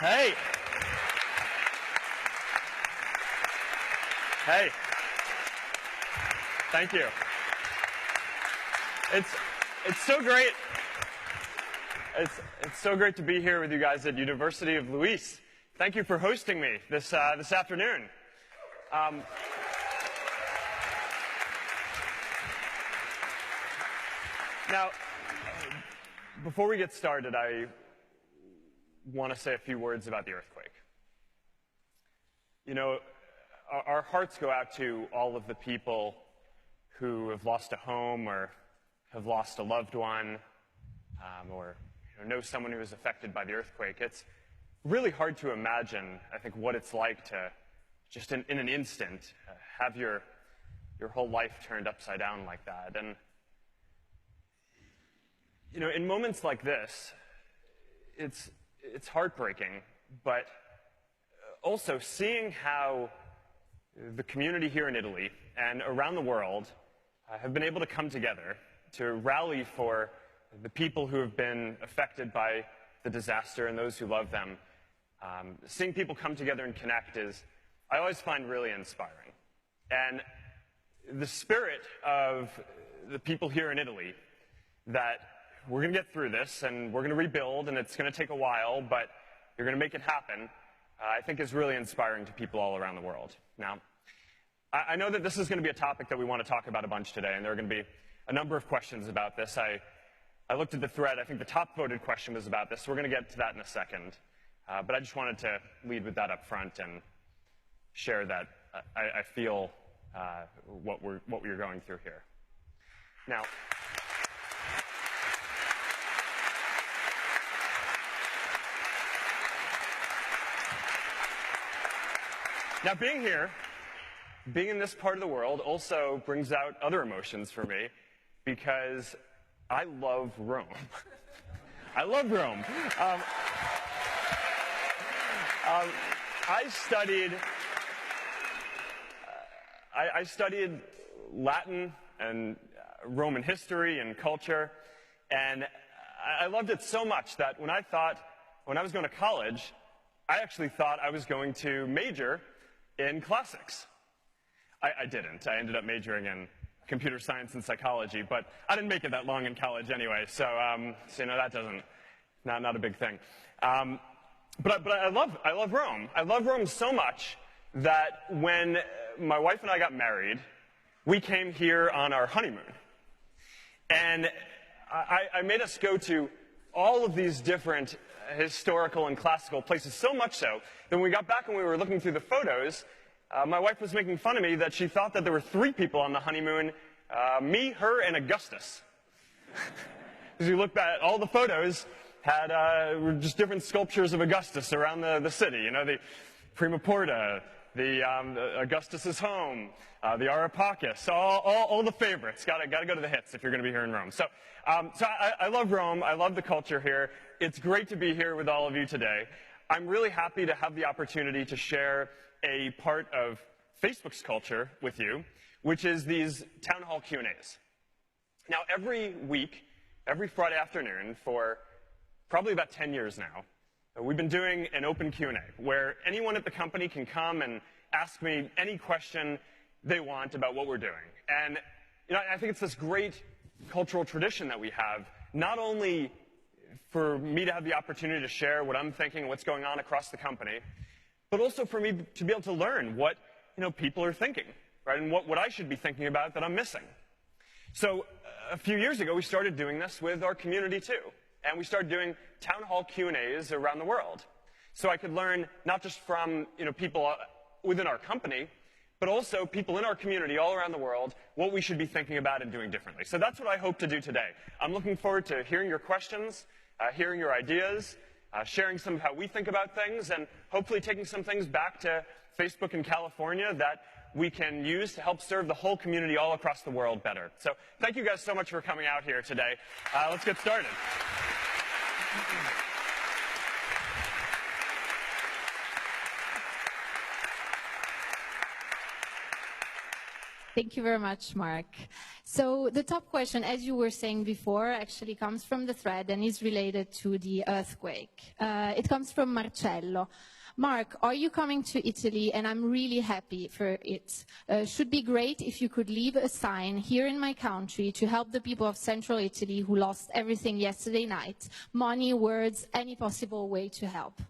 Hey. Hey. Thank you. It's so great. It's so great to be here with you guys at University of Luis. Thank you for hosting me this afternoon. Now, before we get started, I want to say a few words about the earthquake. You know, our hearts go out to all of the people who have lost a home or have lost a loved one, or know someone who was affected by the earthquake. It's really hard to imagine, I think, what it's like to just in an instant have your whole life turned upside down like that. And you know, in moments like this, it's heartbreaking, but also seeing how the community here in Italy and around the world have been able to come together to rally for the people who have been affected by the disaster and those who love them. Seeing people come together and connect I always find really inspiring. And the spirit of the people here in Italy, that we're going to get through this and we're going to rebuild and it's going to take a while, but you're going to make it happen, I think is really inspiring to people all around the world. Now, I know that this is going to be a topic that we want to talk about a bunch today, and there are going to be a number of questions about this. I looked at the thread. I think the top voted question was about this, so we're going to get to that in a second. But I just wanted to lead with that up front and share that I feel what we're going through here. Now, being here, being in this part of the world also brings out other emotions for me, because I love Rome. I love Rome. I studied Latin and Roman history and culture, and I loved it so much that when I was going to college, I actually thought I was going to major in classics. I didn't. I ended up majoring in computer science and psychology, but I didn't make it that long in college anyway, so you know, that not a big thing. But I love Rome. I love Rome so much that when my wife and I got married, we came here on our honeymoon. And I made us go to all of these different historical and classical places, so much so that when we got back and we were looking through the photos, my wife was making fun of me that she thought that there were 3 people on the honeymoon, me, her, and Augustus. As you look back, all the photos were just different sculptures of Augustus around the city. You know, the Prima Porta, the Augustus's home, the Areopagus, all the favorites. Got to go to the hits if you're going to be here in Rome. So I love Rome. I love the culture here. It's great to be here with all of you today. I'm really happy to have the opportunity to share a part of Facebook's culture with you, which is these town hall Q&As. Now, every week, every Friday afternoon for probably about 10 years now, we've been doing an open Q&A where anyone at the company can come and ask me any question they want about what we're doing. And you know, I think it's this great cultural tradition that we have, not only for me to have the opportunity to share what I'm thinking, what's going on across the company, but also for me to be able to learn what people are thinking, right, and what I should be thinking about that I'm missing. So a few years ago, we started doing this with our community too. And we started doing town hall Q&As around the world. So I could learn not just from people within our company, but also people in our community all around the world, what we should be thinking about and doing differently. So that's what I hope to do today. I'm looking forward to hearing your questions, hearing your ideas, sharing some of how we think about things, and hopefully taking some things back to Facebook in California that we can use to help serve the whole community all across the world better. So thank you guys so much for coming out here today. Let's get started. Thank you very much, Mark. So the top question, as you were saying before, actually comes from the thread and is related to the earthquake. It comes from Marcello. Mark, are you coming to Italy? And I'm really happy for it. Should be great if you could leave a sign here in my country to help the people of central Italy who lost everything yesterday night. Money, words, any possible way to help.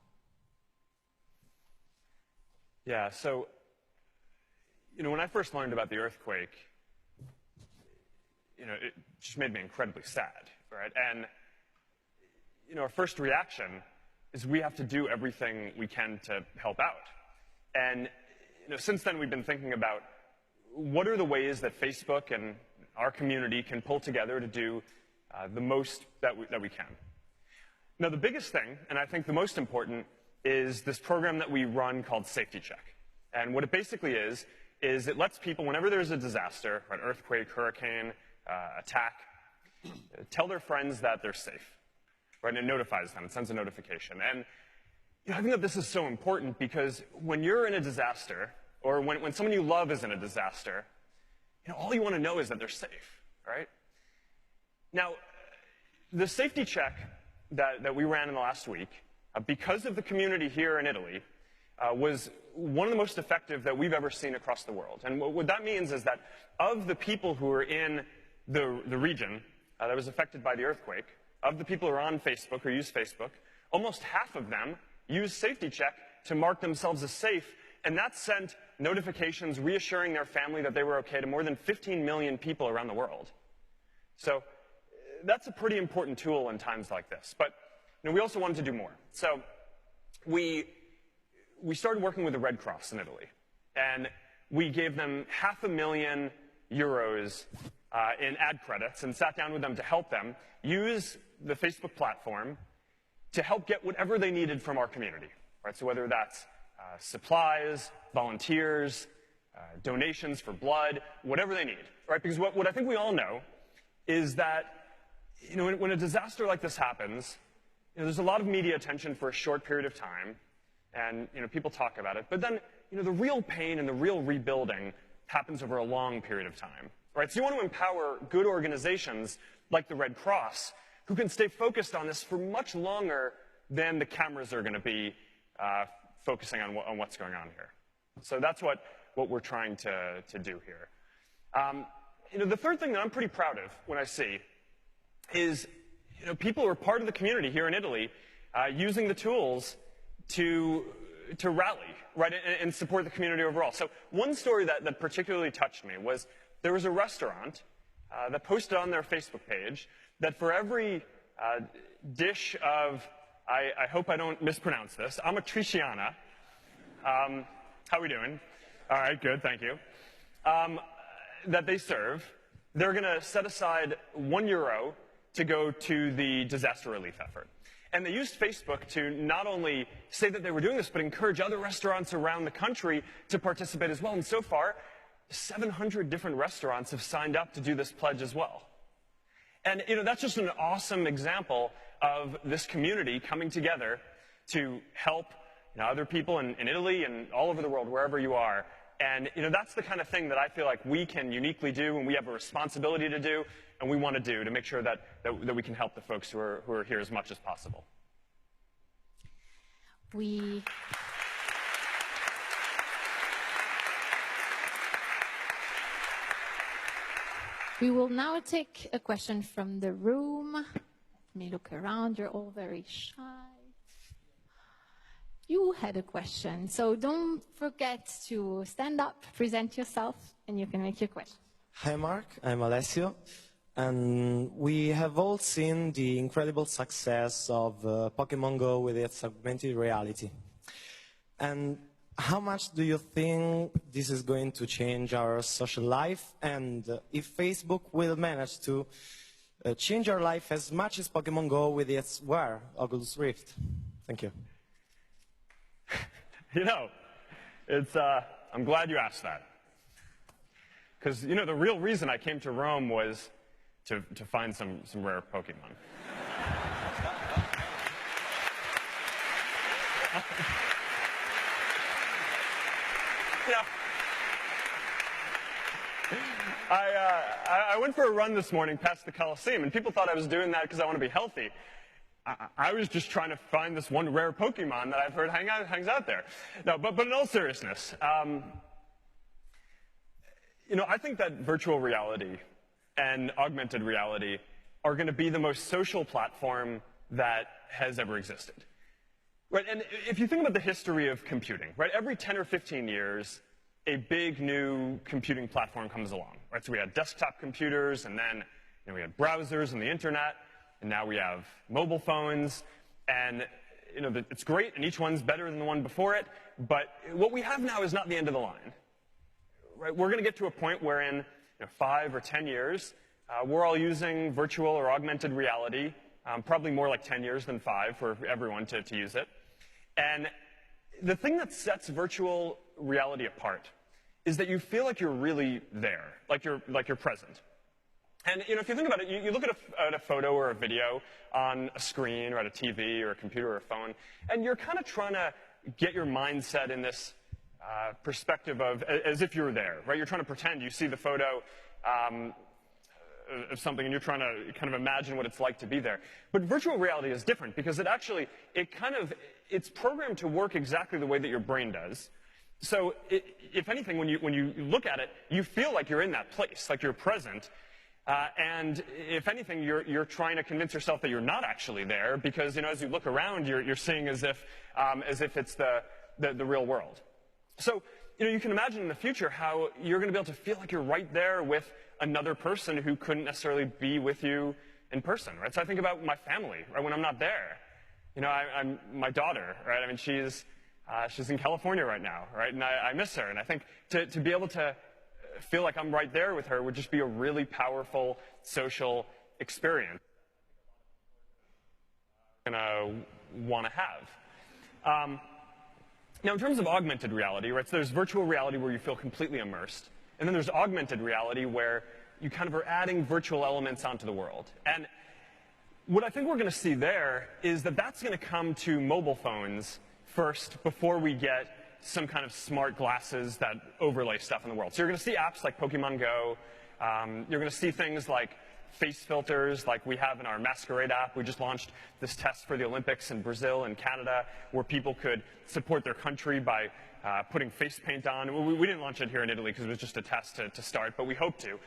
Yeah, so, when I first learned about the earthquake, it just made me incredibly sad, right? And, our first reaction is we have to do everything we can to help out. And, since then we've been thinking about what are the ways that Facebook and our community can pull together to do the most that we can. Now, the biggest thing, and I think the most important, is this program that we run called Safety Check. And what it basically is it lets people, whenever there's a disaster, an earthquake, hurricane, attack, tell their friends that they're safe, right? And it notifies them, it sends a notification. And I think that this is so important because when you're in a disaster, or when someone you love is in a disaster, all you want to know is that they're safe, right? Now, the safety check that we ran in the last week, because of the community here in Italy, was one of the most effective that we've ever seen across the world. And what that means is that of the people who are in the region that was affected by the earthquake, of the people who are on Facebook or use Facebook, almost half of them use Safety Check to mark themselves as safe, and that sent notifications reassuring their family that they were okay to more than 15 million people around the world. So that's a pretty important tool in times like this. But we also wanted to do more. So we started working with the Red Cross in Italy, and we gave them €500,000 in ad credits and sat down with them to help them use the Facebook platform to help get whatever they needed from our community, right? So whether that's supplies, volunteers, donations for blood, whatever they need, right? Because what I think we all know is that, when a disaster like this happens, there's a lot of media attention for a short period of time, and, people talk about it. But then, the real pain and the real rebuilding happens over a long period of time, right? So you want to empower good organizations like the Red Cross who can stay focused on this for much longer than the cameras are going to be focusing on what's going on here. So that's what we're trying to do here. The third thing that I'm pretty proud of when I see is, people who are part of the community here in Italy using the tools to rally, right, and support the community overall. So one story that particularly touched me was there was a restaurant that posted on their Facebook page that for every dish of, I hope I don't mispronounce this, amatriciana, how are we doing? All right, good, thank you. That they serve, they're going to set aside €1 to go to the disaster relief effort. And they used Facebook to not only say that they were doing this, but encourage other restaurants around the country to participate as well. And so far, 700 different restaurants have signed up to do this pledge as well. And, that's just an awesome example of this community coming together to help other people in Italy and all over the world, wherever you are. And, that's the kind of thing that I feel like we can uniquely do and we have a responsibility to do and we want to do to make sure that we can help the folks who are here as much as possible. We will now take a question from the room. Let me look around. You're all very shy. You had a question, so don't forget to stand up, present yourself, and you can make your question. Hi, Mark. I'm Alessio. And we have all seen the incredible success of Pokemon Go with its augmented reality. And how much do you think this is going to change our social life? And if Facebook will manage to change our life as much as Pokemon Go with its Wear, Oculus Rift? Thank you. I'm glad you asked that. Because, the real reason I came to Rome was to find some rare Pokemon. I went for a run this morning past the Coliseum, and people thought I was doing that because I want to be healthy. I was just trying to find this one rare Pokemon that I've heard hangs out there. No, but in all seriousness, I think that virtual reality and augmented reality are going to be the most social platform that has ever existed. Right? And if you think about the history of computing, right, every 10 or 15 years, a big new computing platform comes along. Right? So we had desktop computers, and then we had browsers and the internet, and now we have mobile phones. And it's great, and each one's better than the one before it. But what we have now is not the end of the line. Right? We're going to get to a point where in 5 or 10 years, we're all using virtual or augmented reality, probably more like 10 years than 5 for everyone to use it. And the thing that sets virtual reality apart is that you feel like you're really there, like you're present. And if you think about it, you look at a photo or a video on a screen or at a TV or a computer or a phone, and you're kind of trying to get your mindset in this perspective of as if you're there, right? You're trying to pretend you see the photo of something, and you're trying to kind of imagine what it's like to be there. But virtual reality is different because it's programmed to work exactly the way that your brain does. So if anything, when you look at it, you feel like you're in that place, like you're present. And if anything, you're trying to convince yourself that you're not actually there because, as you look around, you're seeing as if it's the real world. So, you can imagine in the future how you're going to be able to feel like you're right there with another person who couldn't necessarily be with you in person, right? So I think about my family, right, when I'm not there. I'm my daughter, right? I mean, she's in California right now, right? And I miss her. And I think to be able to feel like I'm right there with her would just be a really powerful social experience I'm going to want to have. Now, in terms of augmented reality, right, so there's virtual reality where you feel completely immersed. And then there's augmented reality where you kind of are adding virtual elements onto the world. And what I think we're going to see there is that that's going to come to mobile phones first before we get some kind of smart glasses that overlay stuff in the world. So you're going to see apps like Pokemon Go. You're going to see things like face filters like we have in our Masquerade app. We just launched this test for the Olympics in Brazil and Canada where people could support their country by putting face paint on. We didn't launch it here in Italy because it was just a test to start, but we hope to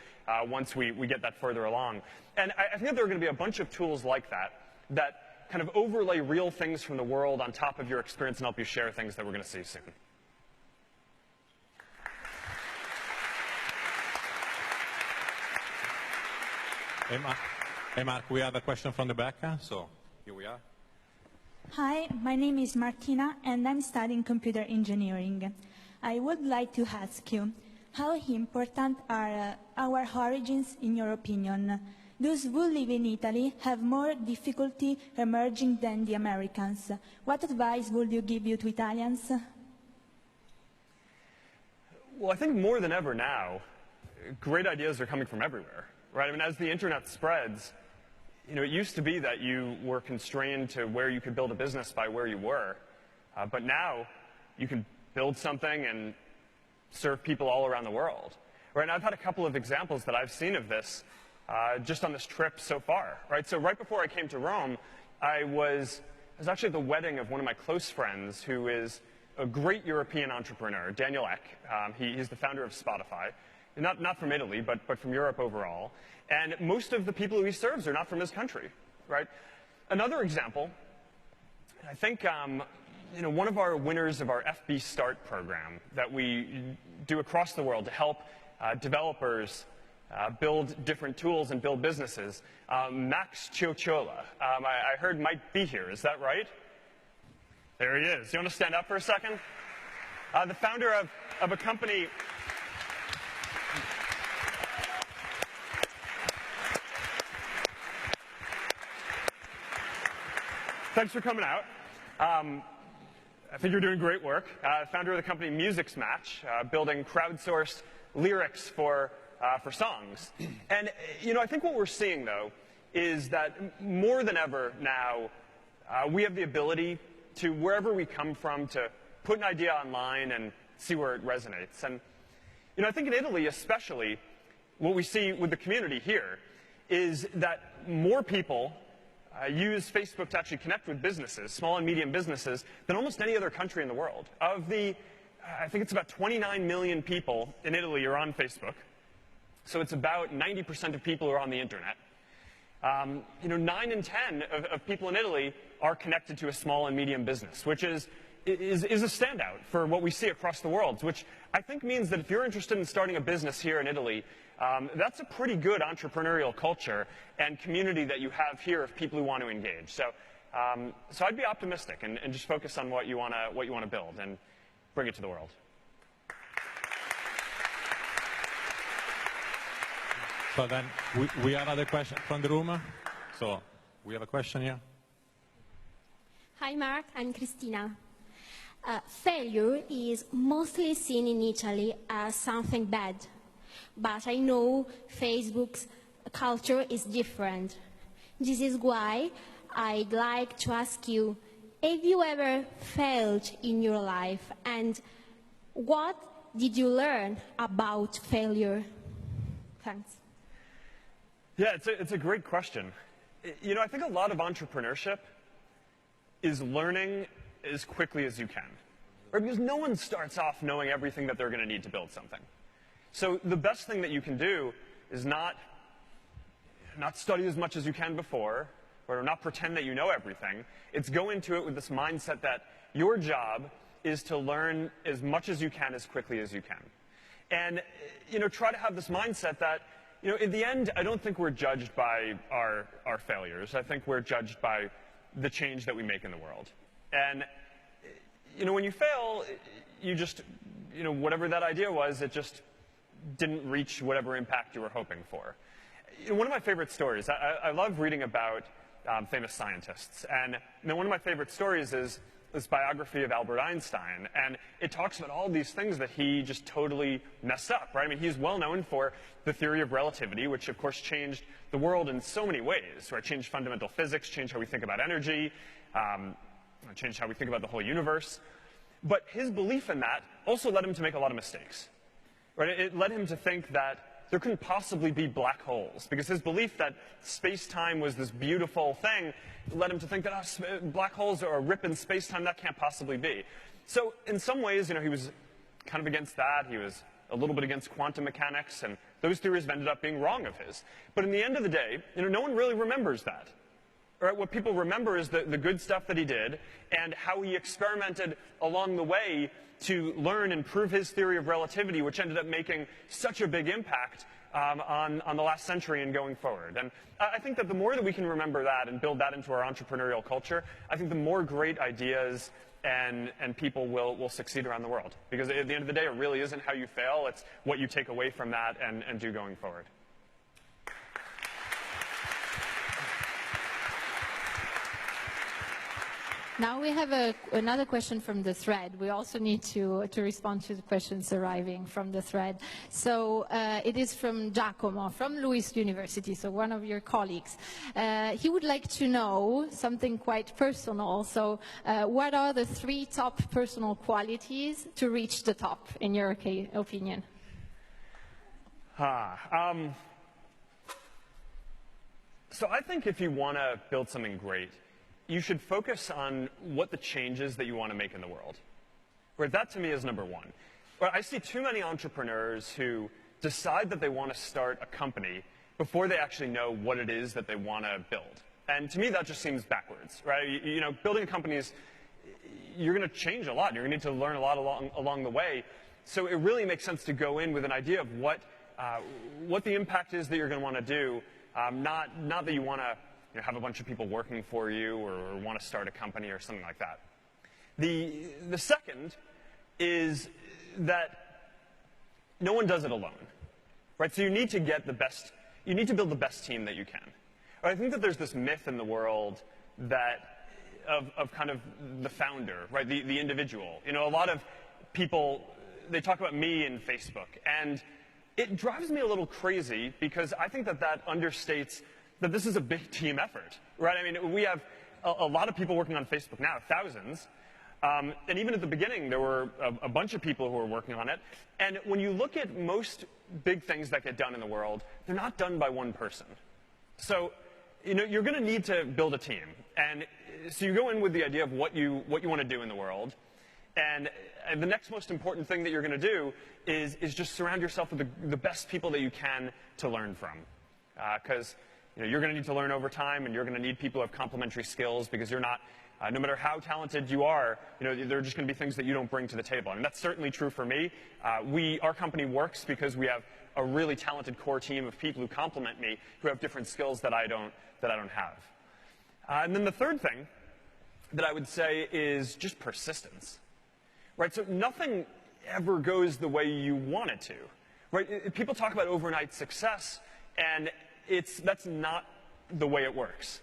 once we get that further along. And I think that there are going to be a bunch of tools like that kind of overlay real things from the world on top of your experience and help you share things that we're going to see soon. Hey, Mark, we have a question from the back, so here we are. Hi, my name is Martina, and I'm studying computer engineering. I would like to ask you, how important are our origins in your opinion? Those who live in Italy have more difficulty emerging than the Americans. What advice would you give to Italians? Well, I think more than ever now, great ideas are coming from everywhere. Right? I mean, as the internet spreads, it used to be that you were constrained to where you could build a business by where you were. But now you can build something and serve people all around the world. Right? And I've had a couple of examples that I've seen of this just on this trip so far. Right? So right before I came to Rome, I was actually at the wedding of one of my close friends who is a great European entrepreneur, Daniel Ek. He's the founder of Spotify. Not from Italy, but from Europe overall. And most of the people who he serves are not from his country, right? Another example, I think one of our winners of our FB Start program that we do across the world to help developers build different tools and build businesses, Max Ciociola, I heard might be here. Is that right? There he is. You want to stand up for a second? The founder of a company... Thanks for coming out. I think you're doing great work. Founder of the company Music's Match, building crowdsourced lyrics for songs. And, I think what we're seeing, though, is that more than ever now, we have the ability to, wherever we come from, to put an idea online and see where it resonates. And, I think in Italy especially, what we see with the community here is that more people use Facebook to actually connect with businesses, small and medium businesses, than almost any other country in the world. Of the, I think it's about 29 million people in Italy are on Facebook. So it's about 90% of people who are on the internet. 9 in 10 of people in Italy are connected to a small and medium business, which is a standout for what we see across the world, which I think means that if you're interested in starting a business here in Italy, that's a pretty good entrepreneurial culture and community that you have here of people who want to engage. So I'd be optimistic and just focus on what you want to build and bring it to the world. So then we have other questions from the room. So we have a question here. Hi, Mark. I'm Christina. Failure is mostly seen in Italy as something bad, but I know Facebook's culture is different. This is why I'd like to ask you, have you ever failed in your life, and what did you learn about failure? Thanks. Yeah, it's a great question. I think a lot of entrepreneurship is learning as quickly as you can. Right? Because no one starts off knowing everything that they're going to need to build something. So the best thing that you can do is not study as much as you can before, or not pretend that you know everything. It's go into it with this mindset that your job is to learn as much as you can as quickly as you can. And try to have this mindset that in the end, I don't think we're judged by our failures. I think we're judged by the change that we make in the world. And, when you fail, you just, whatever that idea was, it just didn't reach whatever impact you were hoping for. One of my favorite stories, I love reading about famous scientists. And one of my favorite stories is this biography of Albert Einstein, and it talks about all these things that he just totally messed up, right? I mean, he's well known for the theory of relativity, which of course changed the world in so many ways, right? Changed fundamental physics, changed how we think about energy, changed how we think about the whole universe. But his belief in that also led him to make a lot of mistakes, right? It led him to think that there couldn't possibly be black holes, because his belief that space-time was this beautiful thing led him to think that black holes are a rip in space-time, that can't possibly be. So in some ways, he was kind of against that. He was a little bit against quantum mechanics, and those theories ended up being wrong of his. But in the end of the day, no one really remembers that. Right? What people remember is the good stuff that he did and how he experimented along the way to learn and prove his theory of relativity, which ended up making such a big impact on the last century and going forward. And I think that the more that we can remember that and build that into our entrepreneurial culture, I think the more great ideas and people will succeed around the world. Because at the end of the day, it really isn't how you fail, it's what you take away from that and do going forward. Now we have another question from the thread. We also need to respond to the questions arriving from the thread. So it is from Giacomo, from Luis University, so one of your colleagues. He would like to know something quite personal. So what are the 3 top personal qualities to reach the top, in your opinion? So I think if you want to build something great, you should focus on what the changes that you want to make in the world. Right, that to me is number 1. Right, I see too many entrepreneurs who decide that they want to start a company before they actually know what it is that they want to build. And to me, that just seems backwards, right? Building companies, you're going to change a lot. You're going to need to learn a lot along the way. So it really makes sense to go in with an idea of what the impact is that you're going to want to do, not that you want to have a bunch of people working for you or want to start a company or something like that. The second is that no one does it alone, right? So you need to get the best, you need to build the best team that you can. I think that there's this myth in the world that of kind of the founder, right? The individual. A lot of people, they talk about me in Facebook, and it drives me a little crazy because I think that understates that this is a big team effort, right? I mean, we have a lot of people working on Facebook now, thousands, And even at the beginning, there were a bunch of people who were working on it. And when you look at most big things that get done in the world, they're not done by one person. So, you're going to need to build a team. And so you go in with the idea of what you want to do in the world. And the next most important thing that you're going to do is just surround yourself with the best people that you can to learn from. Because you're going to need to learn over time, and you're going to need people who have complementary skills, because you're not, no matter how talented you are, there are just going to be things that you don't bring to the table. And that's certainly true for me. Our company works because we have a really talented core team of people who complement me, who have different skills that I don't have. And then the third thing that I would say is just persistence. Right? So nothing ever goes the way you want it to. Right? People talk about overnight success, and that's not the way it works.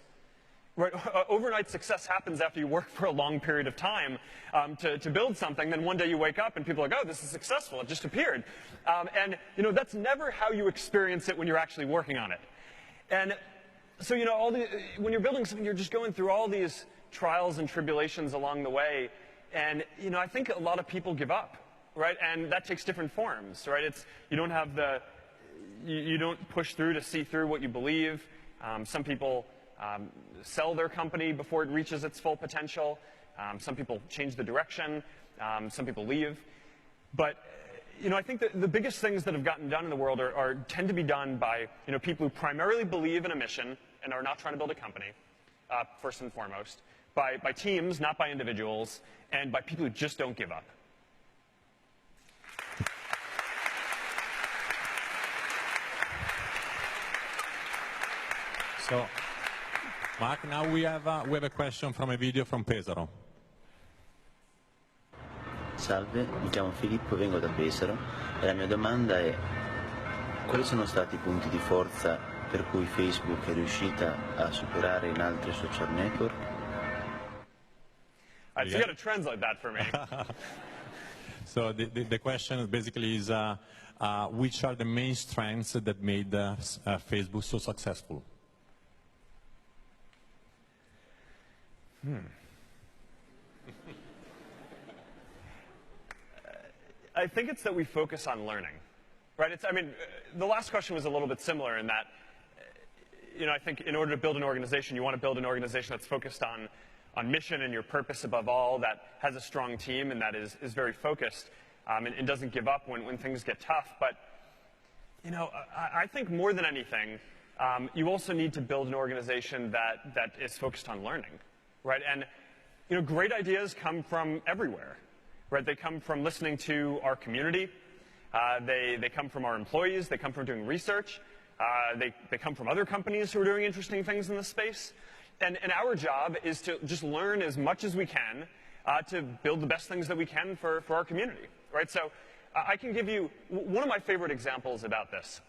Right? Overnight success happens after you work for a long period of time to build something. Then one day you wake up and people are like, oh, this is successful. It just appeared. And that's never how you experience it when you're actually working on it. And so when you're building something, you're just going through all these trials and tribulations along the way. And I think a lot of people give up. Right? And that takes different forms. Right? You don't push through to see through what you believe. Some people sell their company before it reaches its full potential. Some people change the direction. Some people leave. But I think that the biggest things that have gotten done in the world tend to be done by people who primarily believe in a mission and are not trying to build a company, first and foremost, by teams, not by individuals, and by people who just don't give up. So, Mark, now we have a question from a video from Pesaro. Salve, mi chiamo Filippo, vengo da Pesaro e la mia domanda è: quali sono stati i punti di forza per cui Facebook è riuscita a superare in altri social network? So you got to translate that for me. So the question basically is, which are the main strengths that made Facebook so successful? I think it's that we focus on learning, right? The last question was a little bit similar in that, I think in order to build an organization, you want to build an organization that's focused on mission and your purpose above all, that has a strong team and that is very focused and doesn't give up when things get tough. But, I think more than anything, you also need to build an organization that is focused on learning. Right? And great ideas come from everywhere. Right? They come from listening to our community. They come from our employees. They come from doing research. They come from other companies who are doing interesting things in this space. And our job is to just learn as much as we can to build the best things that we can for our community. Right? So I can give you one of my favorite examples about this.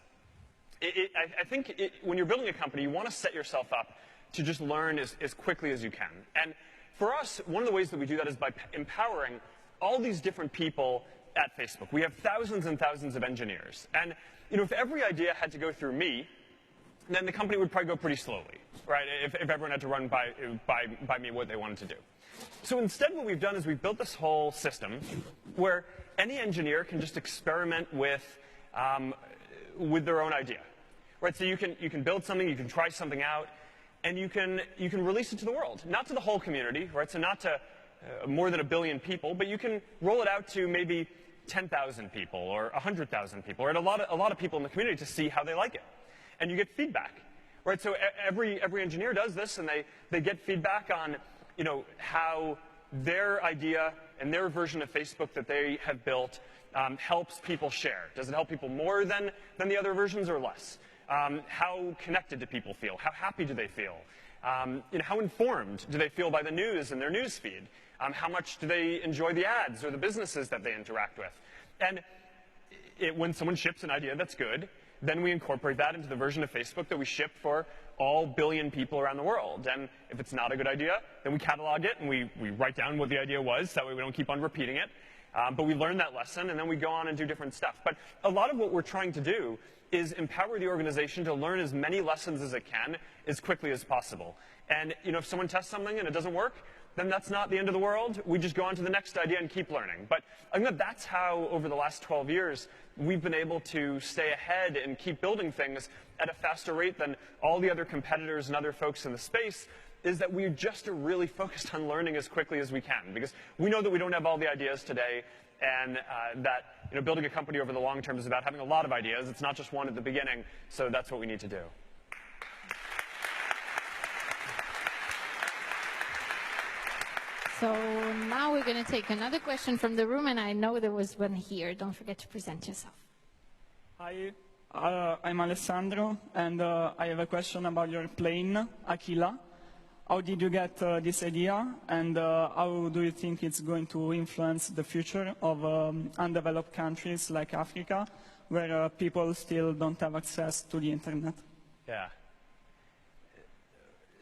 I think when you're building a company, you want to set yourself up to just learn as quickly as you can. And for us, one of the ways that we do that is by empowering all these different people at Facebook. We have thousands and thousands of engineers. And if every idea had to go through me, then the company would probably go pretty slowly, right? If everyone had to run by me what they wanted to do. So instead what we've done is we've built this whole system where any engineer can just experiment with their own idea. Right? So you can build something, you can try something out, and you can release it to the world, not to the whole community, right? So not to more than 1 billion people, but you can roll it out to maybe 10,000 people or 100,000 people, or a lot of people in the community to see how they like it, and you get feedback, right? So every engineer does this, and they get feedback on how their idea and their version of Facebook that they have built helps people share. Does it help people more than the other versions or less? How connected do people feel? How happy do they feel? How informed do they feel by the news and their news feed? How much do they enjoy the ads or the businesses that they interact with? And when someone ships an idea that's good, then we incorporate that into the version of Facebook that we ship for all billion people around the world. And if it's not a good idea, then we catalog it and we write down what the idea was, so that way we don't keep on repeating it. But we learn that lesson, and then we go on and do different stuff. But a lot of what we're trying to do is empower the organization to learn as many lessons as it can as quickly as possible. And if someone tests something and it doesn't work, then that's not the end of the world. We just go on to the next idea and keep learning. But I think that that's how, over the last 12 years, we've been able to stay ahead and keep building things at a faster rate than all the other competitors and other folks in the space, is that we just are really focused on learning as quickly as we can. Because we know that we don't have all the ideas today, and that building a company over the long term is about having a lot of ideas. It's not just one at the beginning, so that's what we need to do. So now we're going to take another question from the room, and I know there was one here. Don't forget to present yourself. Hi, I'm Alessandro, and I have a question about your plane, Aquila. How did you get this idea, and how do you think it's going to influence the future of undeveloped countries like Africa, where people still don't have access to the internet? Yeah.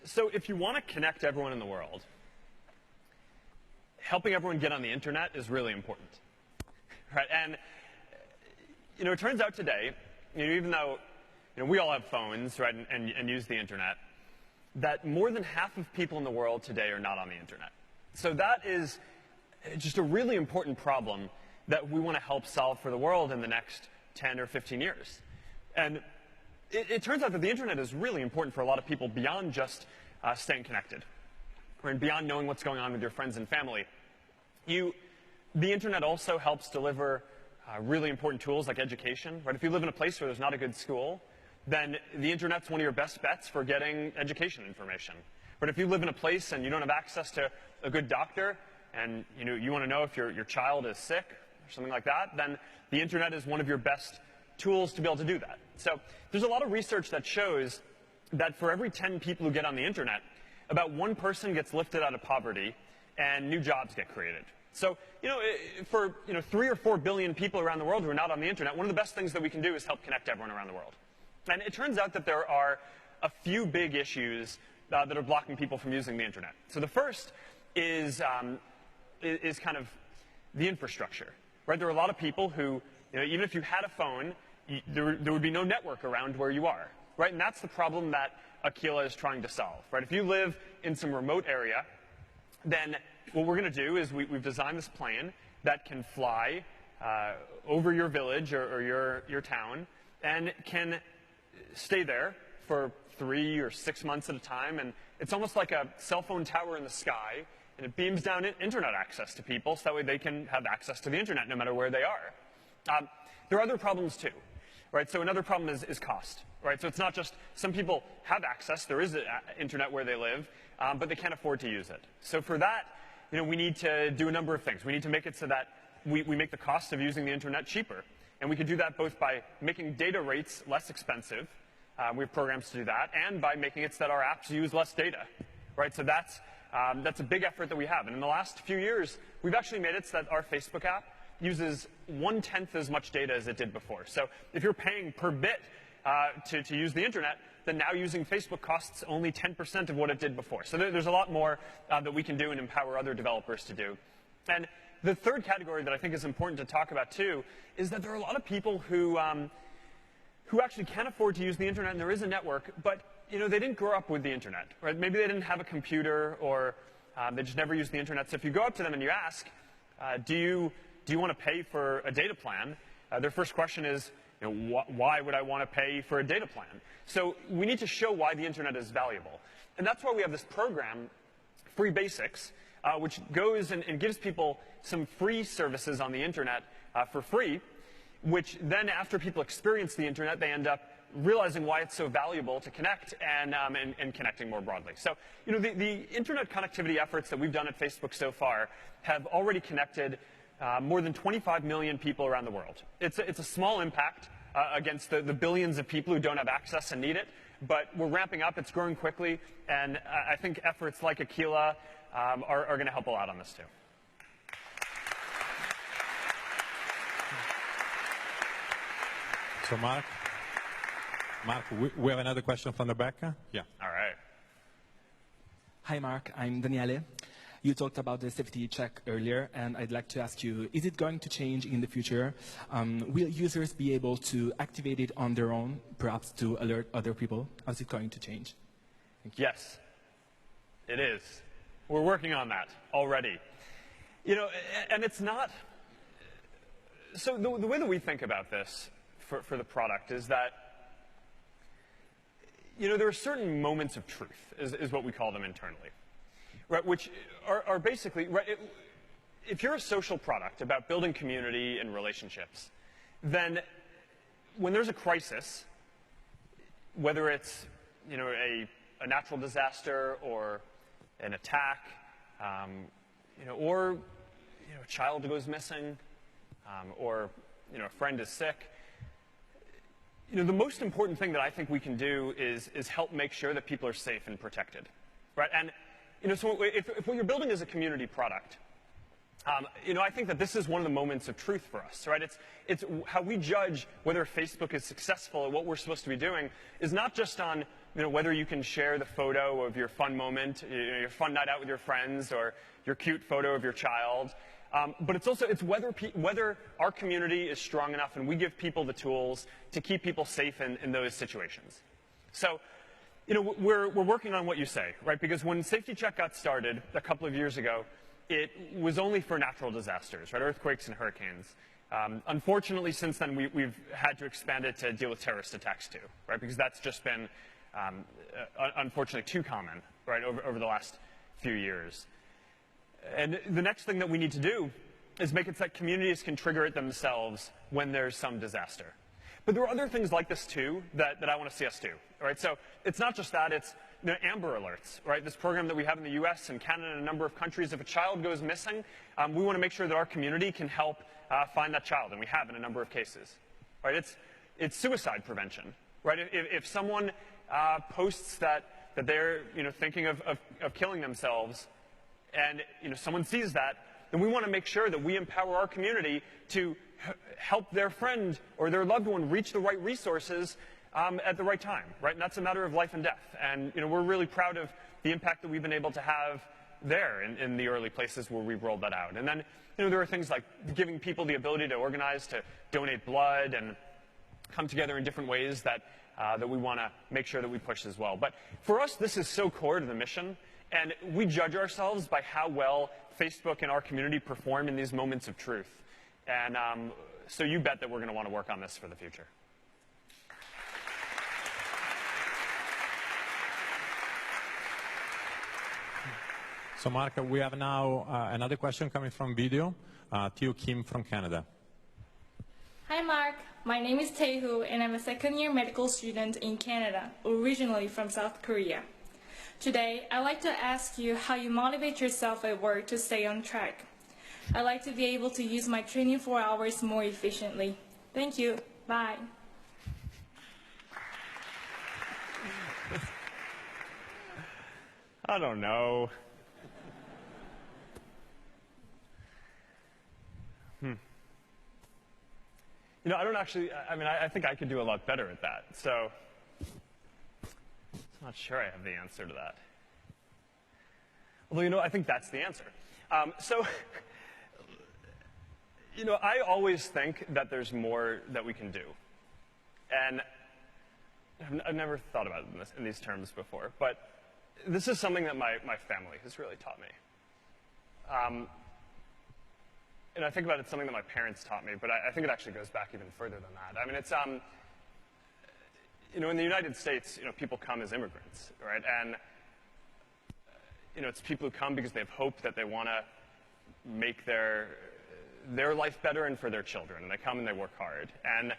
So if you want to connect everyone in the world, helping everyone get on the internet is really important, right? And it turns out today, even though we all have phones, right, and use the internet, that more than half of people in the world today are not on the internet. So that is just a really important problem that we want to help solve for the world in the next 10 or 15 years. And it turns out that the internet is really important for a lot of people beyond just staying connected, and beyond knowing what's going on with your friends and family. The internet also helps deliver really important tools like education, right? If you live in a place where there's not a good school, then the internet's one of your best bets for getting education information. But if you live in a place and you don't have access to a good doctor, and you want to know if your child is sick or something like that, then the internet is one of your best tools to be able to do that. So there's a lot of research that shows that for every 10 people who get on the internet, about one person gets lifted out of poverty and new jobs get created. So, for 3 or 4 billion people around the world who are not on the internet, one of the best things that we can do is help connect everyone around the world. And it turns out that there are a few big issues that are blocking people from using the internet. So the first is kind of the infrastructure, right? There are a lot of people who, even if you had a phone, there would be no network around where you are, right? And that's the problem that Aquila is trying to solve, right? If you live in some remote area, then what we're going to do is we've designed this plane that can fly over your village or your town, and can stay there for 3 or 6 months at a time. And it's almost like a cell phone tower in the sky, and it beams down internet access to people so that way they can have access to the internet no matter where they are. There are other problems too, right? So another problem is cost, right? So it's not just some people have access, there is internet where they live, but they can't afford to use it. So for that, we need to do a number of things. We need to make it so that we make the cost of using the internet cheaper. And we can do that both by making data rates less expensive, we have programs to do that, and by making it so that our apps use less data, right? So that's a big effort that we have. And in the last few years, we've actually made it so that our Facebook app uses 1/10 as much data as it did before. So if you're paying per bit to use the internet, then now using Facebook costs only 10% of what it did before. So there's a lot more that we can do and empower other developers to do. And the third category that I think is important to talk about too is that there are a lot of people who actually can't afford to use the internet, and there is a network, but they didn't grow up with the internet, right? Maybe they didn't have a computer, or they just never used the internet. So if you go up to them and you ask, do you want to pay for a data plan? Their first question is, why would I want to pay for a data plan? So we need to show why the internet is valuable. And that's why we have this program, Free Basics, which goes and gives people some free services on the internet for free, which then after people experience the internet, they end up realizing why it's so valuable to connect and connecting more broadly. So, the internet connectivity efforts that we've done at Facebook so far have already connected more than 25 million people around the world. It's a small impact against the billions of people who don't have access and need it, but we're ramping up, it's growing quickly, and I think efforts like Aquila are going to help a lot on this too. So Mark, we have another question from the back. Yeah. All right. Hi, Mark. I'm Daniele. You talked about the safety check earlier, and I'd like to ask you, is it going to change in the future? Will users be able to activate it on their own, perhaps to alert other people? How's it going to change? Yes. It is. We're working on that already. You know, and it's not... So the way that we think about this for the product is that, you know, there are certain moments of truth, is what we call them internally, right? Which are basically, right, if you're a social product about building community and relationships, then when there's a crisis, whether it's, you know, a natural disaster or an attack, you know, or, you know, a child goes missing, or, you know, a friend is sick, you know, the most important thing that I think we can do is help make sure that people are safe and protected, right? And, you know, so if what you're building is a community product, you know, I think that this is one of the moments of truth for us, right? It's how we judge whether Facebook is successful at what we're supposed to be doing is not just on, you know, whether you can share the photo of your fun moment, your fun night out with your friends, or your cute photo of your child, but it's whether our community is strong enough and we give people the tools to keep people safe in those situations. So, you know, we're working on what you say, right? Because when Safety Check got started a couple of years ago, it was only for natural disasters, right? Earthquakes and hurricanes. Unfortunately, since then, we've had to expand it to deal with terrorist attacks too, right? Because that's just been, unfortunately, too common, right, over the last few years. And the next thing that we need to do is make it so that communities can trigger it themselves when there's some disaster. But there are other things like this too that I want to see us do, right? So it's not just that, it's, you know, Amber Alerts, right? This program that we have in the US and Canada and a number of countries. If a child goes missing, we want to make sure that our community can help find that child, and we have in a number of cases, right? It's suicide prevention, right? If someone posts that they're, you know, thinking of killing themselves, and, you know, someone sees that, then we want to make sure that we empower our community to help their friend or their loved one reach the right resources at the right time, right? And that's a matter of life and death. And, you know, we're really proud of the impact that we've been able to have there in the early places where we've rolled that out. And then, you know, there are things like giving people the ability to organize, to donate blood, and come together in different ways that we want to make sure that we push as well. But for us, this is so core to the mission. And we judge ourselves by how well Facebook and our community perform in these moments of truth. And so you bet that we're going to want to work on this for the future. So, Mark, we have now another question coming from video. Yaqeem from Canada. Hi, Mark. My name is Taehu, and I'm a second-year medical student in Canada, originally from South Korea. Today, I'd like to ask you how you motivate yourself at work to stay on track. I'd like to be able to use my 24 hours more efficiently. Thank you. Bye. I don't know. You know, I don't actually, I mean, I think I could do a lot better at that. So I'm not sure I have the answer to that. Although, you know, I think that's the answer. So, you know, I always think that there's more that we can do. And I've never thought about it in these terms before, but this is something that my family has really taught me. And I think about it, something that my parents taught me, but I think it actually goes back even further than that. I mean, it's, you know, in the United States, you know, people come as immigrants, right? And, you know, it's people who come because they have hope that they want to make their life better and for their children. And they come and they work hard. And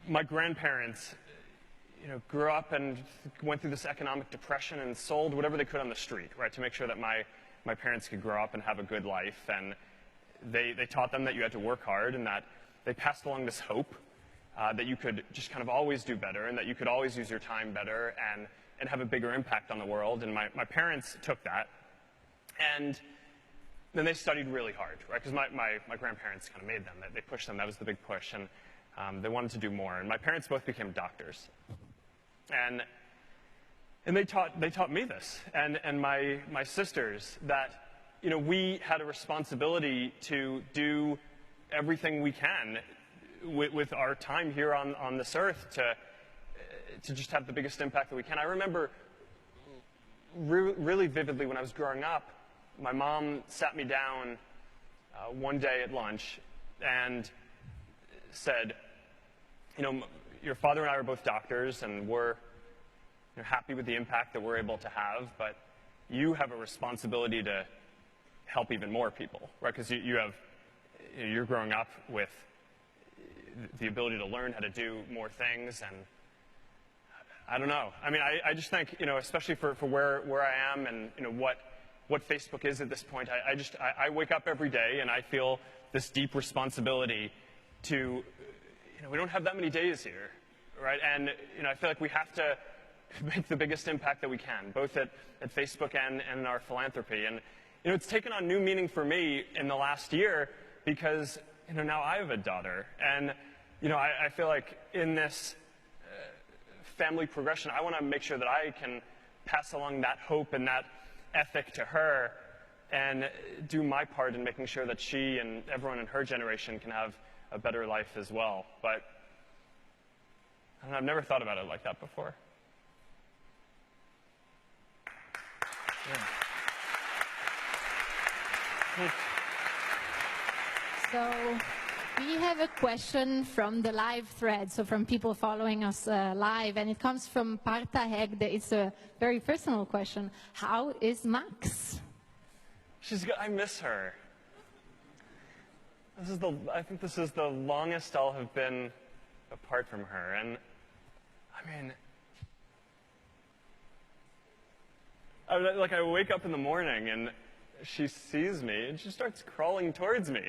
my grandparents, you know, grew up and went through this economic depression and sold whatever they could on the street, right, to make sure that my parents could grow up and have a good life. And they taught them that you had to work hard, and that they passed along this hope that you could just kind of always do better, and that you could always use your time better and have a bigger impact on the world. And my parents took that, and then they studied really hard, right? Because my grandparents kind of made them. They pushed them. That was the big push. And they wanted to do more. And my parents both became doctors. And they taught me this, and my sisters, that, you know, we had a responsibility to do everything we can with our time here on this earth to just have the biggest impact that we can. I remember really vividly when I was growing up, my mom sat me down one day at lunch and said, you know, your father and I are both doctors, and we're happy with the impact that we're able to have, but you have a responsibility to help even more people, right? Because you're growing up with the ability to learn how to do more things, and I don't know. I mean, I just think, you know, especially for where I am and, you know, what Facebook is at this point, I wake up every day and I feel this deep responsibility to, you know, we don't have that many days here, right? And, you know, I feel like we have to make the biggest impact that we can, both at Facebook and in our philanthropy. And, you know, it's taken on new meaning for me in the last year because, you know, now I have a daughter. And, you know, I feel like in this family progression, I want to make sure that I can pass along that hope and that ethic to her and do my part in making sure that she and everyone in her generation can have a better life as well. But I don't know, I've never thought about it like that before. Yeah. So we have a question from the live thread, so from people following us live, and it comes from Parta Hegde. It's a very personal question. How is Max? She's good. I miss her. I think this is the longest I'll have been apart from her. And, I mean, I wake up in the morning and she sees me and she starts crawling towards me.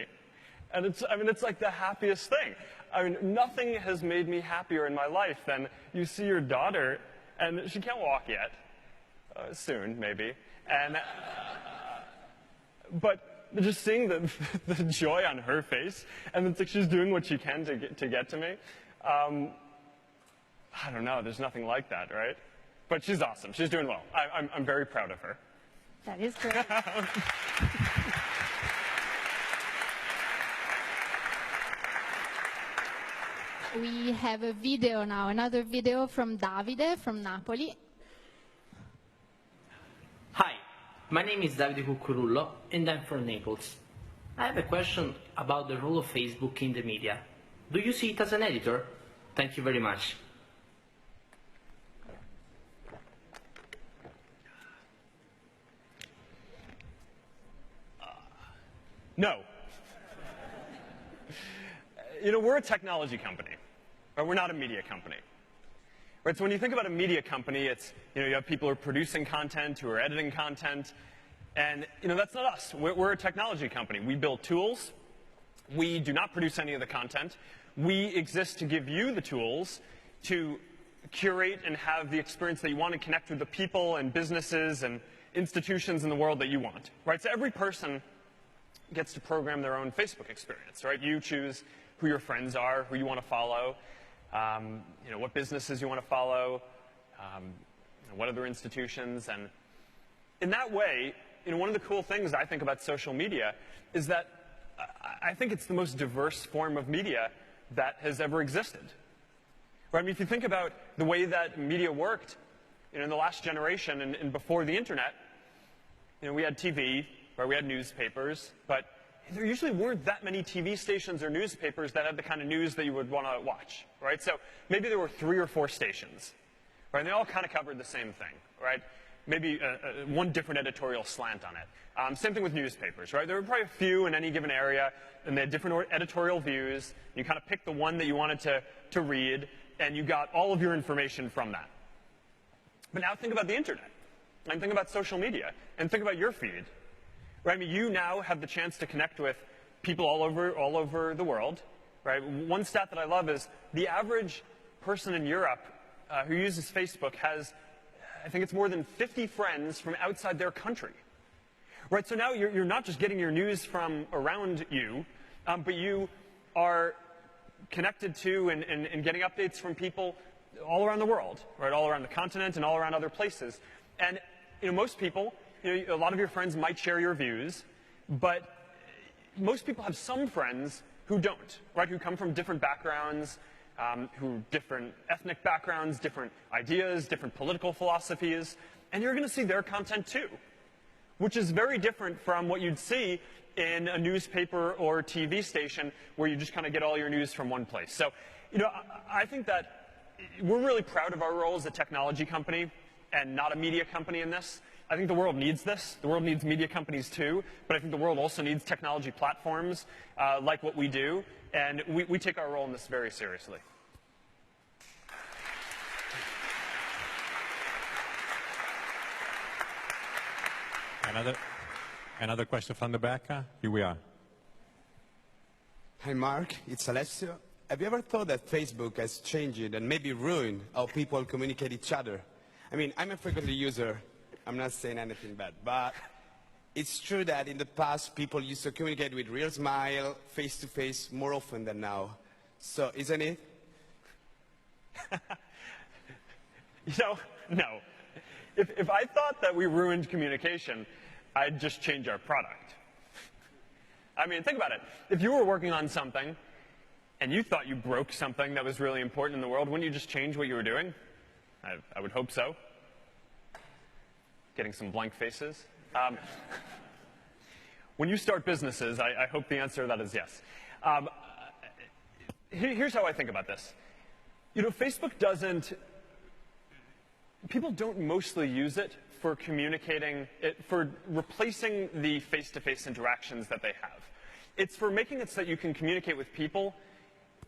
And it's like the happiest thing. I mean, nothing has made me happier in my life than you see your daughter, and she can't walk yet. Soon, maybe. And, but just seeing the joy on her face, and it's like she's doing what she can to get to me. I don't know, there's nothing like that, right? But she's awesome. She's doing well. I'm very proud of her. That is great. We have a video now, another video from Davide from Napoli. Hi, my name is Davide Cucurullo and I'm from Naples. I have a question about the role of Facebook in the media. Do you see it as an editor? Thank you very much. No. You know, we're a technology company, but we're not a media company. Right, so when you think about a media company, it's, you know, you have people who are producing content, who are editing content, and, you know, that's not us. We're a technology company. We build tools. We do not produce any of the content. We exist to give you the tools to curate and have the experience that you want to connect with the people and businesses and institutions in the world that you want, right? So every person gets to program their own Facebook experience, right? You choose who your friends are, who you want to follow, you know, what businesses you want to follow, what other institutions. And in that way, you know, one of the cool things I think about social media is that I think it's the most diverse form of media that has ever existed. Right? I mean, if you think about the way that media worked, you know, in the last generation and before the internet, you know, we had TV, right? We had newspapers, but there usually weren't that many TV stations or newspapers that had the kind of news that you would want to watch, right? So maybe there were 3 or 4 stations, right? And they all kind of covered the same thing, right? Maybe one different editorial slant on it. Same thing with newspapers, right? There were probably a few in any given area, and they had different editorial views. You kind of picked the one that you wanted to read, and you got all of your information from that. But now think about the internet, and think about social media, and think about your feed. Right? I mean, you now have the chance to connect with people all over the world. Right? One stat that I love is the average person in Europe who uses Facebook has, I think it's more than 50 friends from outside their country. Right? So now you're not just getting your news from around you, but you are connected to and getting updates from people all around the world, right? All around the continent and all around other places. And you know, most people, you know, a lot of your friends might share your views, but most people have some friends who don't, right? Who come from different backgrounds, different ethnic backgrounds, different ideas, different political philosophies. and you're going to see their content too, which is very different from what you'd see in a newspaper or TV station where you just kind of get all your news from one place. So, I think that we're really proud of our role as a technology company and not a media company in this. I think the world needs this. The world needs media companies too, but I think the world also needs technology platforms like what we do, and we take our role in this very seriously. Another question from the back. Here we are. Hi, Mark. It's Alessio. Have you ever thought that Facebook has changed and maybe ruined how people communicate each other? I mean, I'm a frequent user. I'm not saying anything bad, but it's true that in the past, people used to communicate with real smile, face-to-face, more often than now. So, isn't it? No. If I thought that we ruined communication, I'd just change our product. I mean, think about it. If you were working on something and you thought you broke something that was really important in the world, wouldn't you just change what you were doing? I would hope so. Getting some blank faces. When you start businesses, I hope the answer to that is yes. Here's how I think about this. Facebook people don't mostly use it for communicating, for replacing the face-to-face interactions that they have. It's for making it so that you can communicate with people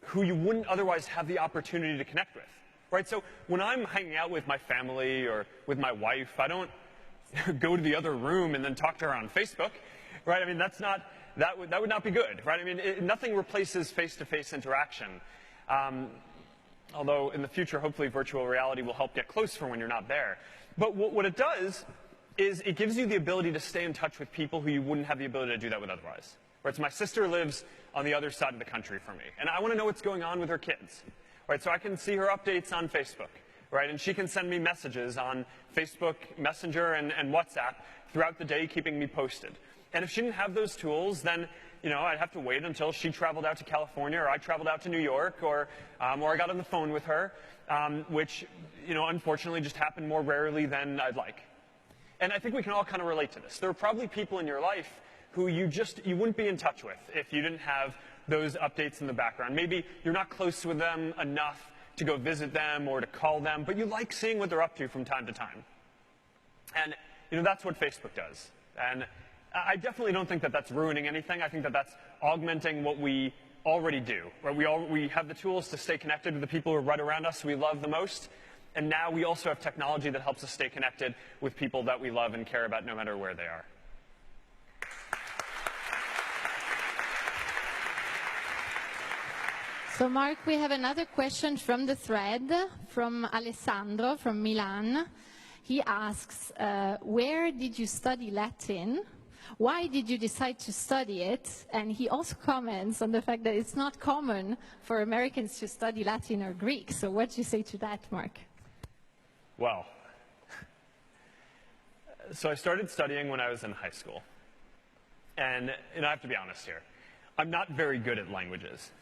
who you wouldn't otherwise have the opportunity to connect with, right? So when I'm hanging out with my family or with my wife, I don't go to the other room and then talk to her on Facebook, right? I mean, that would not be good, right? I mean, nothing replaces face-to-face interaction. Although in the future, hopefully virtual reality will help get close for when you're not there. But what it does is it gives you the ability to stay in touch with people who you wouldn't have the ability to do that with otherwise. Right? So my sister lives on the other side of the country from me, and I want to know what's going on with her kids. Right? So I can see her updates on Facebook, right? And she can send me messages on Facebook Messenger and WhatsApp throughout the day, keeping me posted. And if she didn't have those tools, then I'd have to wait until she traveled out to California, or I traveled out to New York, or I got on the phone with her, which, unfortunately just happened more rarely than I'd like. And I think we can all kind of relate to this. There are probably people in your life who you wouldn't be in touch with if you didn't have those updates in the background. Maybe you're not close with them enough to go visit them or to call them, but you like seeing what they're up to from time to time. And, that's what Facebook does. And I definitely don't think that that's ruining anything. I think that that's augmenting what we already do. Right? We have the tools to stay connected with the people who are right around us, who we love the most. And now we also have technology that helps us stay connected with people that we love and care about no matter where they are. So, Mark, we have another question from the thread, from Alessandro from Milan. He asks, where did you study Latin? Why did you decide to study it? And he also comments on the fact that it's not common for Americans to study Latin or Greek. So what do you say to that, Mark? Well, so I started studying when I was in high school. And I have to be honest here. I'm not very good at languages.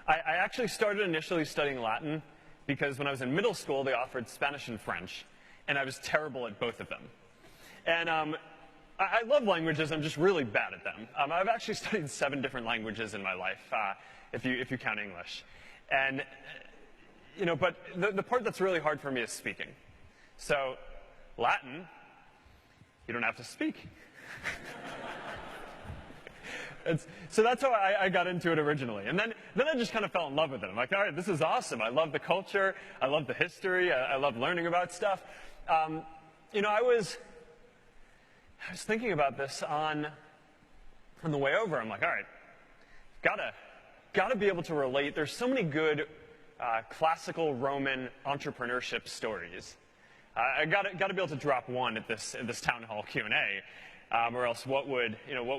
I actually started initially studying Latin because when I was in middle school, they offered Spanish and French, and I was terrible at both of them. And I love languages, I'm just really bad at them. I've actually studied 7 different languages in my life, if you count English. And, but the part that's really hard for me is speaking. So, Latin, you don't have to speak. So that's how I got into it originally. And then I just kind of fell in love with it. I'm like, all right, this is awesome. I love the culture. I love the history. I love learning about stuff. I was thinking about this on the way over. I'm like, all right, gotta be able to relate. There's so many good classical Roman entrepreneurship stories. I gotta be able to drop one at this town hall Q&A. Or else, what would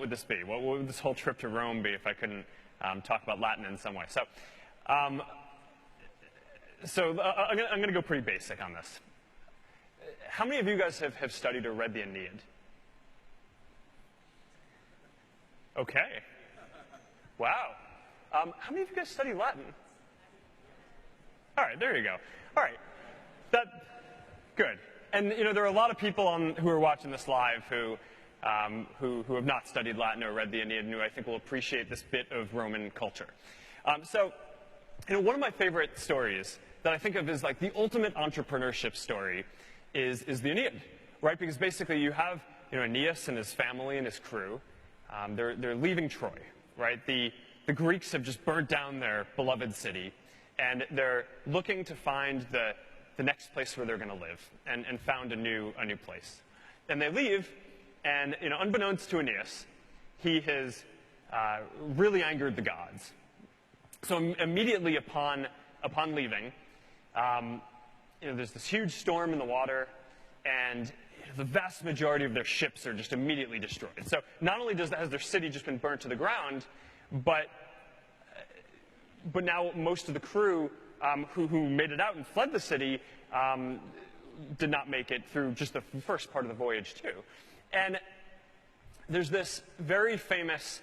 this be? What would this whole trip to Rome be if I couldn't talk about Latin in some way? So, I'm going to go pretty basic on this. How many of you guys have studied or read the Aeneid? Okay. Wow. How many of you guys study Latin? All right, there you go. All right. Good. And you know, there are a lot of people who are watching this live who have not studied Latin or read the Aeneid, and who I think will appreciate this bit of Roman culture. So, you know, one of my favorite stories that I think of as like the ultimate entrepreneurship story is the Aeneid, right? Because basically you have, you know, Aeneas and his family and his crew. They're leaving Troy, right? The Greeks have just burnt down their beloved city, and they're looking to find the next place where they're going to live, and found a new place. And they leave, and you know, unbeknownst to Aeneas, he has really angered the gods. So immediately upon leaving, you know, there's this huge storm in the water, and the vast majority of their ships are just immediately destroyed. So not only has their city just been burnt to the ground, but now most of the crew who made it out and fled the city did not make it through just the first part of the voyage too. And there's this very famous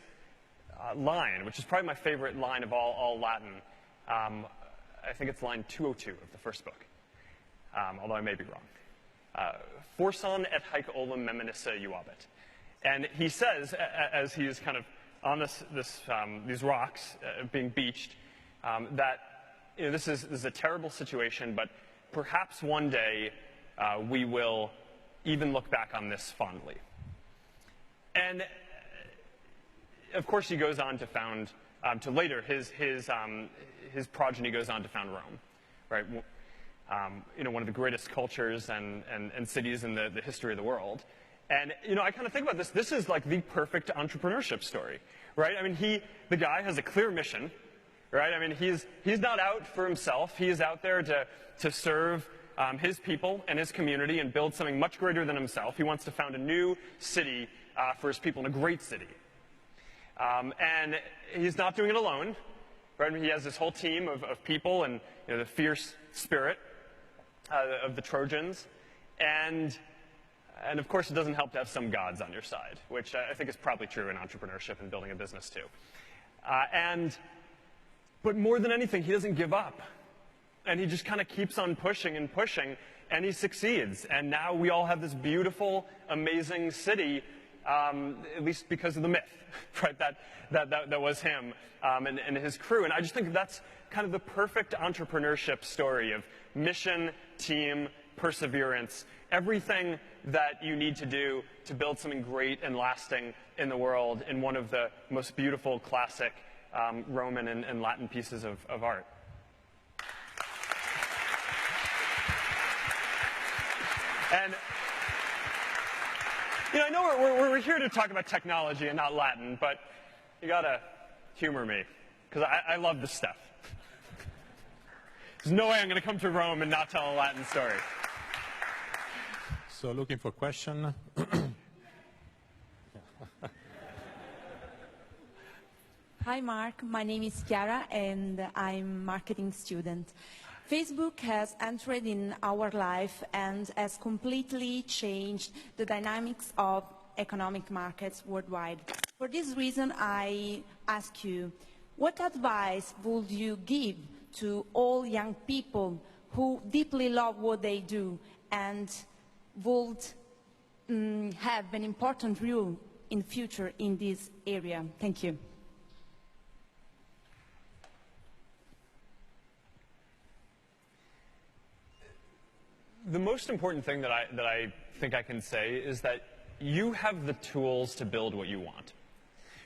line, which is probably my favorite line of all Latin. I think it's line 202 of the first book, although I may be wrong. Forsan et haec olim meminissa iuabit. And he says, as he is kind of on these rocks being beached, that you know, this is a terrible situation, but perhaps one day we will even look back on this fondly. And of course, he goes on to found, to later, his progeny goes on to found Rome, right? You know, one of the greatest cultures and cities in the history of the world. And, you know, I kind of think about this. This is like the perfect entrepreneurship story, right? I mean, the guy has a clear mission, right? I mean, he's not out for himself. He is out there to serve his people and his community and build something much greater than himself. He wants to found a new city for his people, and a great city. And he's not doing it alone, right? I mean, he has this whole team of people, and you know, the fierce spirit of the Trojans, and of course, it doesn't help to have some gods on your side, which I think is probably true in entrepreneurship and building a business too. But more than anything, he doesn't give up, and he just kind of keeps on pushing and pushing, and he succeeds. And now we all have this beautiful, amazing city. At least because of the myth, right? That was him and his crew. And I just think that's kind of the perfect entrepreneurship story of mission, team, perseverance, everything that you need to do to build something great and lasting in the world in one of the most beautiful, classic Roman and Latin pieces of art. And you know, I know we're here to talk about technology and not Latin, but you gotta humor me, because I love this stuff. There's no way I'm gonna come to Rome and not tell a Latin story. So looking for question. Hi, Mark. My name is Chiara, and I'm a marketing student. Facebook has entered in our life and has completely changed the dynamics of economic markets worldwide. For this reason, I ask you, what advice would you give to all young people who deeply love what they do and would have an important role in the future in this area? Thank you. The most important thing that I think I can say is that you have the tools to build what you want.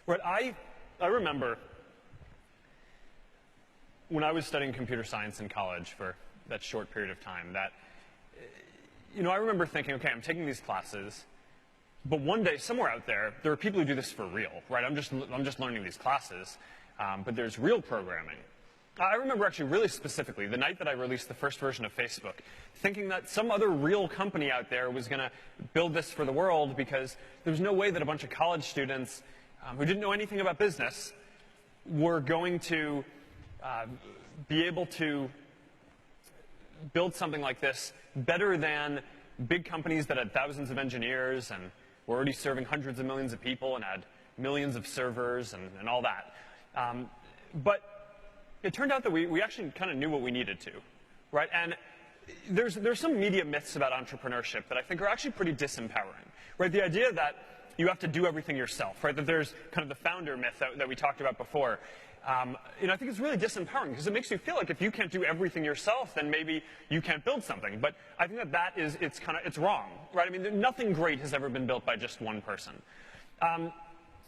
Right? I remember when I was studying computer science in college for that short period of time that, you know, I remember thinking, okay, I'm taking these classes, but one day somewhere out there are people who do this for real, right? I'm just learning these classes, but there's real programming. I remember actually really specifically the night that I released the first version of Facebook, thinking that some other real company out there was going to build this for the world, because there was no way that a bunch of college students who didn't know anything about business were going to be able to build something like this better than big companies that had thousands of engineers and were already serving hundreds of millions of people and had millions of servers and all that. But it turned out that we actually kind of knew what we needed to, right? And there's some media myths about entrepreneurship that I think are actually pretty disempowering, right? The idea that you have to do everything yourself, right? That there's kind of the founder myth that we talked about before. You know, I think it's really disempowering because it makes you feel like if you can't do everything yourself, then maybe you can't build something. But I think it's wrong, right? I mean, nothing great has ever been built by just one person.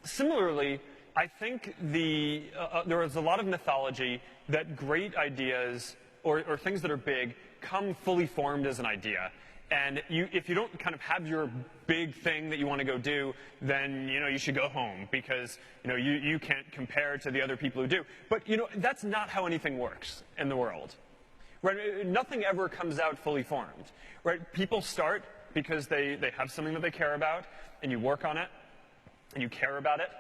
Similarly, I think there is a lot of mythology that great ideas or things that are big come fully formed as an idea. And if you don't kind of have your big thing that you want to go do, then, you know, you should go home because, you know, you can't compare to the other people who do. But, you know, that's not how anything works in the world, right? Nothing ever comes out fully formed, right? People start because they have something that they care about, and you work on it, and you care about it.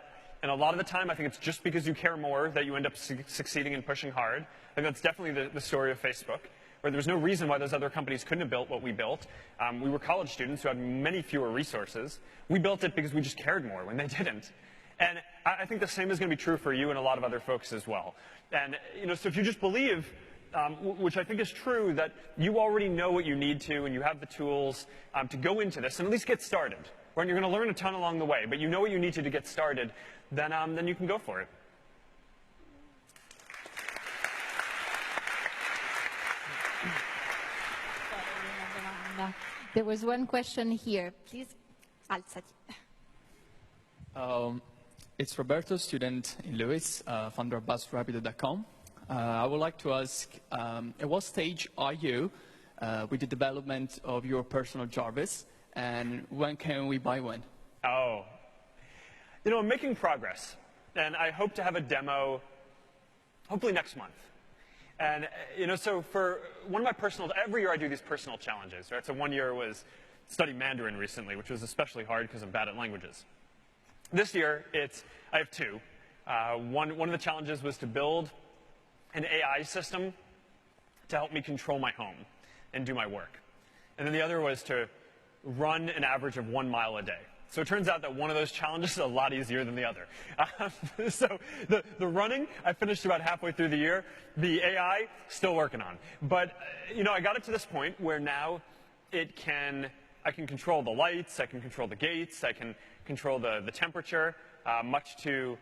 And a lot of the time, I think it's just because you care more that you end up succeeding and pushing hard. I think that's definitely the story of Facebook. Where there's no reason why those other companies couldn't have built what we built. We were college students who had many fewer resources. We built it because we just cared more when they didn't. And I think the same is going to be true for you and a lot of other folks as well. And, you know, so if you just believe, which I think is true, that you already know what you need to and you have the tools to go into this and at least get started. Right? You're going to learn a ton along the way, but you know what you need to get started, then you can go for it. There was one question here. Please, alzati. It's Roberto, student in Lewis, founder of BuzzRapido.com. I would like to ask, at what stage are you with the development of your personal Jarvis, and when can we buy one? Oh, you know, I'm making progress, and I hope to have a demo hopefully next month. And, you know, so for one of my every year I do these personal challenges, right? So one year was study Mandarin recently, which was especially hard because I'm bad at languages. This year, I have two. One of the challenges was to build an AI system to help me control my home and do my work. And then the other was to run an average of 1 mile a day. So it turns out that one of those challenges is a lot easier than the other. So the running, I finished about halfway through the year. The AI, still working on. But, you know, I got it to this point where now I can control the lights, I can control the gates, I can control the temperature, much to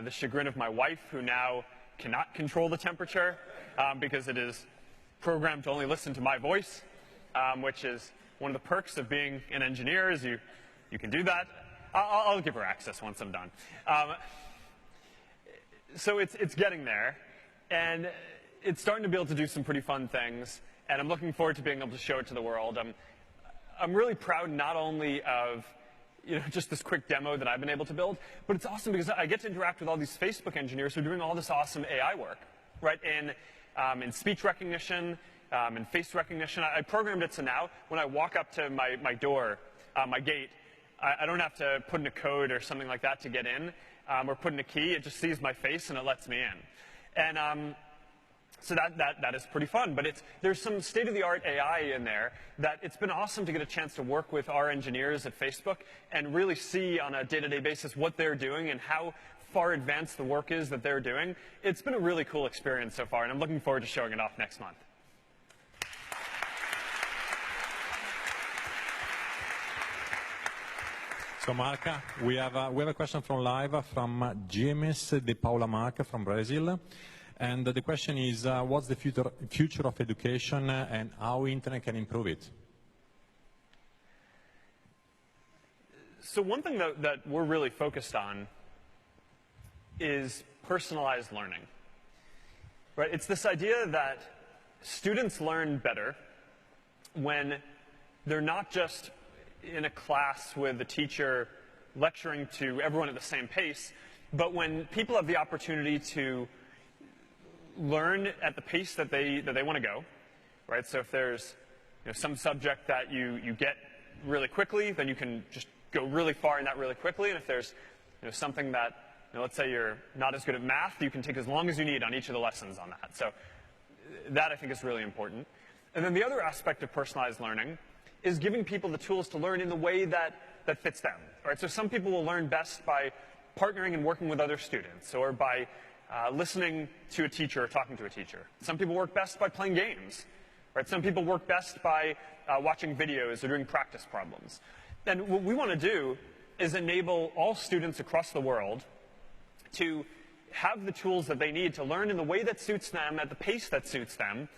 the chagrin of my wife, who now cannot control the temperature because it is programmed to only listen to my voice, which is one of the perks of being an engineer is you can do that. I'll give her access once I'm done. So it's getting there, and it's starting to be able to do some pretty fun things, and I'm looking forward to being able to show it to the world. I'm really proud not only of, you know, just this quick demo that I've been able to build, but it's awesome because I get to interact with all these Facebook engineers who are doing all this awesome AI work, right? In speech recognition, in face recognition. I programmed it so now when I walk up to my door, my gate, I don't have to put in a code or something like that to get in, or put in a key. It just sees my face and it lets me in. And so that is pretty fun. But there's some state-of-the-art AI in there that it's been awesome to get a chance to work with our engineers at Facebook and really see on a day-to-day basis what they're doing and how far advanced the work is that they're doing. It's been a really cool experience so far, and I'm looking forward to showing it off next month. So, Mark, we have a question from live from James de Paula Mark from Brazil. And the question is, what's the future of education and how internet can improve it? So one thing that we're really focused on is personalized learning. Right? It's this idea that students learn better when they're not just in a class with a teacher lecturing to everyone at the same pace, but when people have the opportunity to learn at the pace that they want to go, right? So if there's some subject that you get really quickly, then you can just go really far in that really quickly. And if there's something that, let's say you're not as good at math, you can take as long as you need on each of the lessons on that. So that I think is really important. And then the other aspect of personalized learning is giving people the tools to learn in the way that fits them, right? So some people will learn best by partnering and working with other students, or by listening to a teacher or talking to a teacher. Some people work best by playing games, right? Some people work best by watching videos or doing practice problems. And what we want to do is enable all students across the world to have the tools that they need to learn in the way that suits them, at the pace that suits them.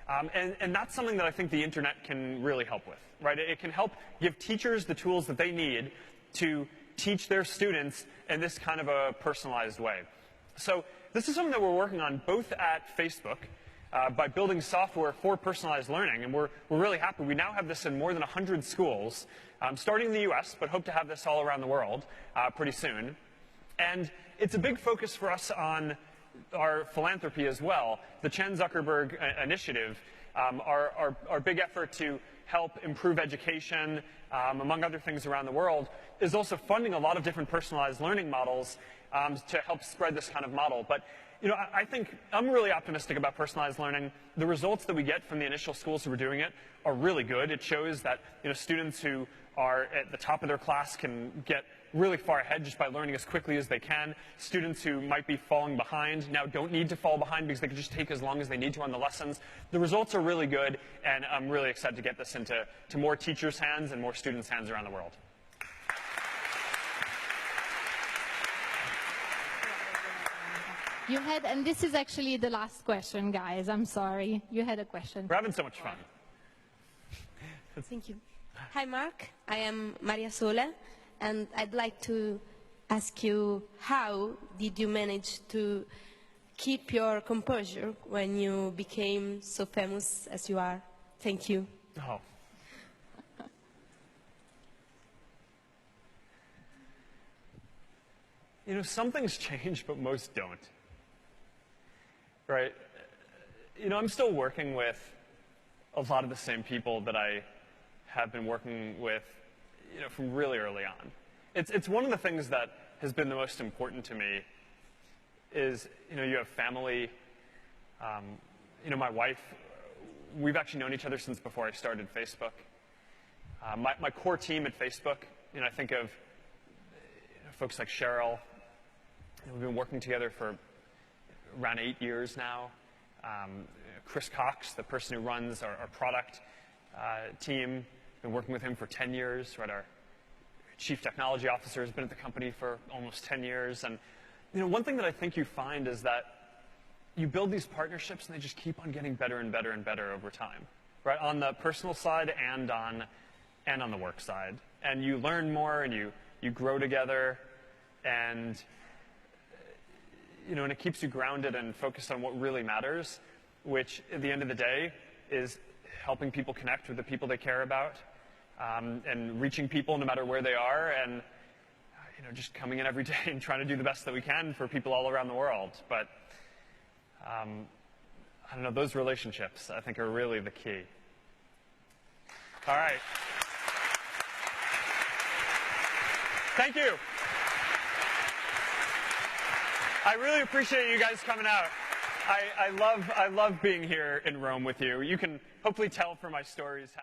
And that's something that I think the internet can really help with, right? It can help give teachers the tools that they need to teach their students in this kind of a personalized way. So this is something that we're working on both at Facebook by building software for personalized learning, and we're really happy. We now have this in more than 100 schools, starting in the US, but hope to have this all around the world pretty soon. And it's a big focus for us on our philanthropy as well. The Zuckerberg initiative, our big effort to help improve education, among other things around the world, is also funding a lot of different personalized learning models to help spread this kind of model. But you know, I think I'm really optimistic about personalized learning. The results that we get from the initial schools who are doing it are really good. It shows that students who are at the top of their class can get really far ahead just by learning as quickly as they can. Students who might be falling behind now don't need to fall behind because they can just take as long as they need to on the lessons. The results are really good, and I'm really excited to get this into more teachers' hands and more students' hands around the world. You had, and this is actually the last question, guys. I'm sorry. You had a question. We're having so much fun. Thank you. Hi, Mark. I am Maria Sole, and I'd like to ask you, how did you manage to keep your composure when you became so famous as you are? Thank you. Oh. You know, some things change, but most don't. Right? You know, I'm still working with a lot of the same people that I have been working with, from really early on. It's one of the things that has been the most important to me is, you have family. My wife, we've actually known each other since before I started Facebook. My core team at Facebook, I think of folks like Cheryl. We've been working together for around 8 years now. Chris Cox, the person who runs our product team, been working with him for 10 years. Right, our chief technology officer has been at the company for almost 10 years. And one thing that I think you find is that you build these partnerships and they just keep on getting better and better and better over time, right? On the personal side and on the work side. And you learn more and you grow together, and and it keeps you grounded and focused on what really matters, which at the end of the day is helping people connect with the people they care about, and reaching people no matter where they are, and just coming in every day and trying to do the best that we can for people all around the world. But I don't know, those relationships I think are really the key. All right. Thank you. I really appreciate you guys coming out. I love being here in Rome with you. You can hopefully tell from my stories how